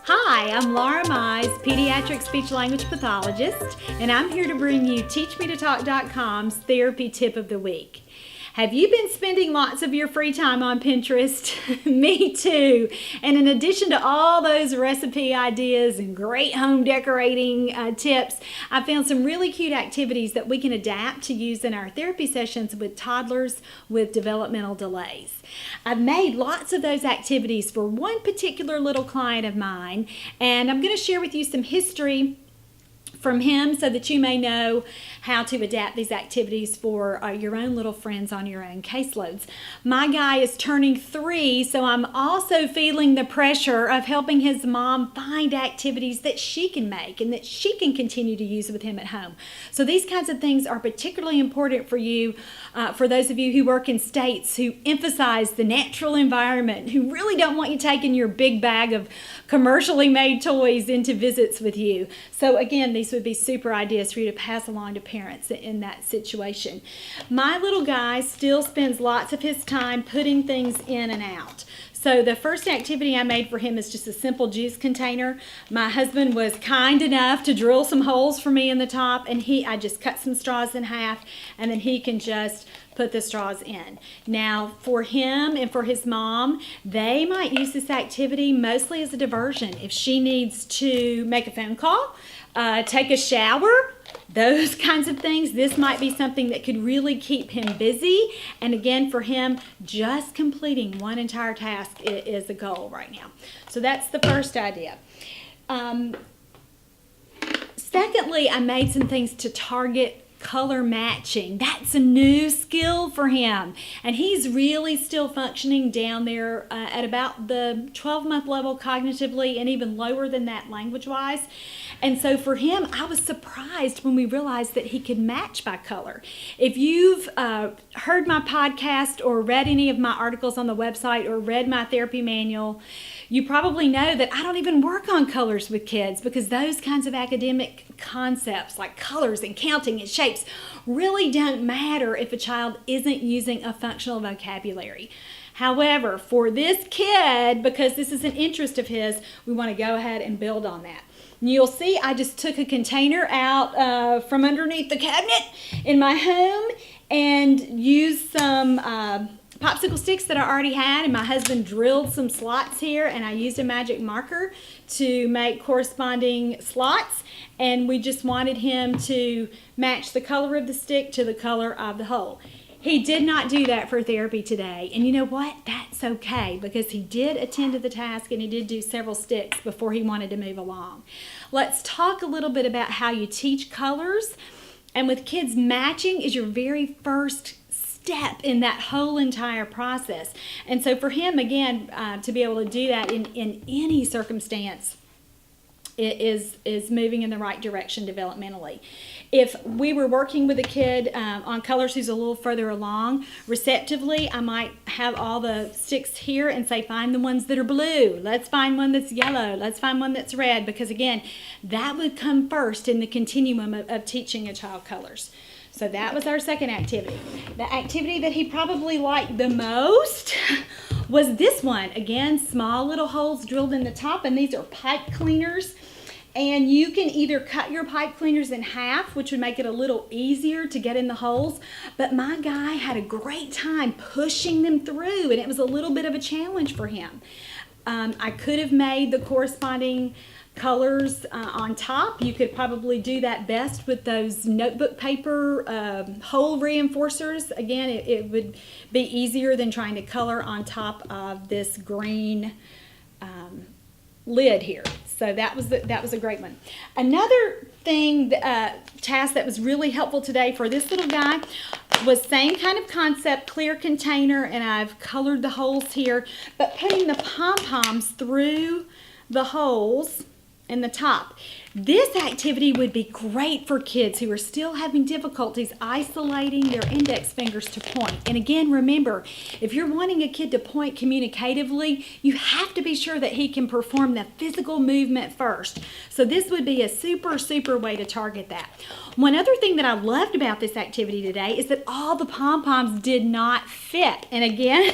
Hi, I'm Laura Mize, pediatric speech-language pathologist, and I'm here to bring you TEACCH.com's therapy tip of the week. Have you been spending lots of your free time on Pinterest? Me too. And in addition to all those recipe ideas and great home decorating tips, I found some really cute activities that we can adapt to use in our therapy sessions with toddlers with developmental delays. I've made lots of those activities for one particular little client of mine, and I'm going to share with you some history from him so that you may know how to adapt these activities for your own little friends on your own caseloads. My guy is turning 3, so I'm also feeling the pressure of helping his mom find activities that she can make and that she can continue to use with him at home. So these kinds of things are particularly important for you, for those of you who work in states who emphasize the natural environment, who really don't want you taking your big bag of commercially made toys into visits with you. So again, these would be super ideas for you to pass along to parents in that situation. My little guy still spends lots of his time putting things in and out. So the first activity I made for him is just a simple juice container. My husband was kind enough to drill some holes for me in the top, and I just cut some straws in half, and then he can just put the straws in. Now for him and for his mom, they might use this activity mostly as a diversion. If she needs to make a phone call, take a shower, those kinds of things, this might be something that could really keep him busy. And again, for him, just completing one entire task is a goal right now. So that's the first idea. Secondly, I made some things to target color matching. That's a new skill for him, and he's really still functioning down there at about the 12-month level cognitively, and even lower than that language-wise. And so for him, I was surprised when we realized that he could match by color. If you've heard my podcast or read any of my articles on the website or read my therapy manual, you probably know that I don't even work on colors with kids, because those kinds of academic concepts like colors and counting and shapes really don't matter if a child isn't using a functional vocabulary. However, for this kid, because this is an interest of his, we want to go ahead and build on that. And you'll see I just took a container out from underneath the cabinet in my home and used some popsicle sticks that I already had, and my husband drilled some slots here, and I used a magic marker to make corresponding slots, and we just wanted him to match the color of the stick to the color of the hole. He did not do that for therapy today, and you know what? That's okay, because he did attend to the task and he did do several sticks before he wanted to move along. Let's talk a little bit about how you teach colors, and with kids, matching is your very first step in that whole entire process. And so for him, again, to be able to do that in any circumstance is moving in the right direction developmentally. If we were working with a kid on colors who's a little further along, receptively, I might have all the sticks here and say, find the ones that are blue. Let's find one that's yellow. Let's find one that's red, because again, that would come first in the continuum of teaching a child colors. So that was our second activity. The activity that he probably liked the most was this one. Again, small little holes drilled in the top, and these are pipe cleaners. And you can either cut your pipe cleaners in half, which would make it a little easier to get in the holes, but my guy had a great time pushing them through, and it was a little bit of a challenge for him. I could have made the corresponding colors on top. You could probably do that best with those notebook paper hole reinforcers. Again, it would be easier than trying to color on top of this green lid here. So that was a great one. Another thing, task that was really helpful today for this little guy was same kind of concept, clear container, and I've colored the holes here, but putting the pom-poms through the holes in the top. This activity would be great for kids who are still having difficulties isolating their index fingers to point. And again, remember, if you're wanting a kid to point communicatively, you have to be sure that he can perform the physical movement first. So this would be a super way to target that. One other thing that I loved about this activity today is that all the pom-poms did not fit. And again,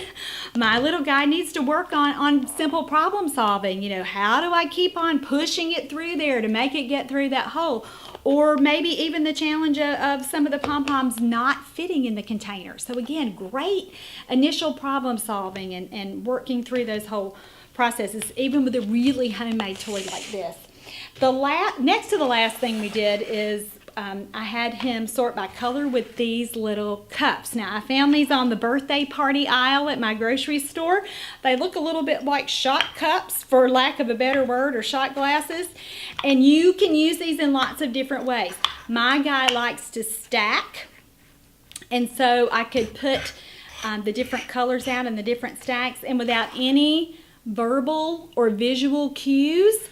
my little guy needs to work on simple problem solving. You know, how do I keep on pushing it through there to make it get through that hole? Or maybe even the challenge of some of the pom-poms not fitting in the container. So again, great initial problem solving and working through those whole processes, even with a really homemade toy like this. Next to the last thing we did is I had him sort by color with these little cups. Now, I found these on the birthday party aisle at my grocery store. They look a little bit like shot cups, for lack of a better word, or shot glasses. And you can use these in lots of different ways. My guy likes to stack, and so I could put the different colors out in the different stacks, and without any verbal or visual cues,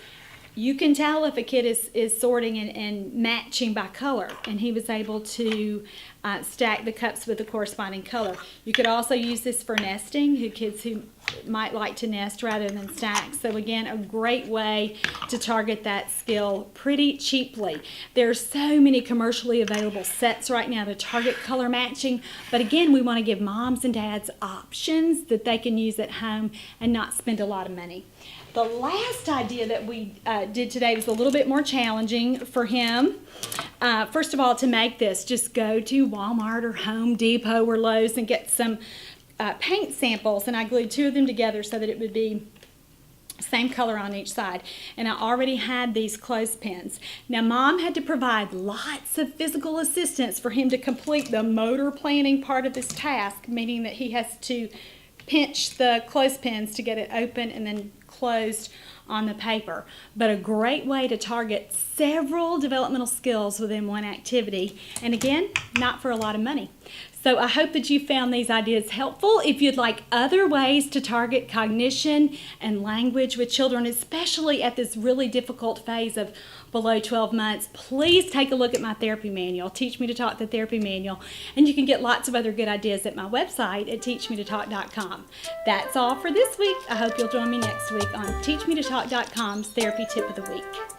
you can tell if a kid is sorting and matching by color, and he was able to stack the cups with the corresponding color. You could also use this for nesting, kids who might like to nest rather than stack. So again, a great way to target that skill pretty cheaply. There's so many commercially available sets right now to target color matching, but again, we want to give moms and dads options that they can use at home and not spend a lot of money. The last idea that we did today was a little bit more challenging for him. First of all, to make this, just go to Walmart or Home Depot or Lowe's and get some paint samples, and I glued 2 of them together so that it would be same color on each side. And I already had these clothespins. Now, Mom had to provide lots of physical assistance for him to complete the motor planning part of this task, meaning that he has to pinch the clothespins to get it open and then closed on the paper. But a great way to target several developmental skills within one activity, and again, not for a lot of money. So I hope that you found these ideas helpful. If you'd like other ways to target cognition and language with children, especially at this really difficult phase of below 12 months, please take a look at my therapy manual, Teach Me to Talk, the therapy manual, and you can get lots of other good ideas at my website at teachmetotalk.com. That's all for this week. I hope you'll join me next week on teachmetotalk.com's Therapy Tip of the Week.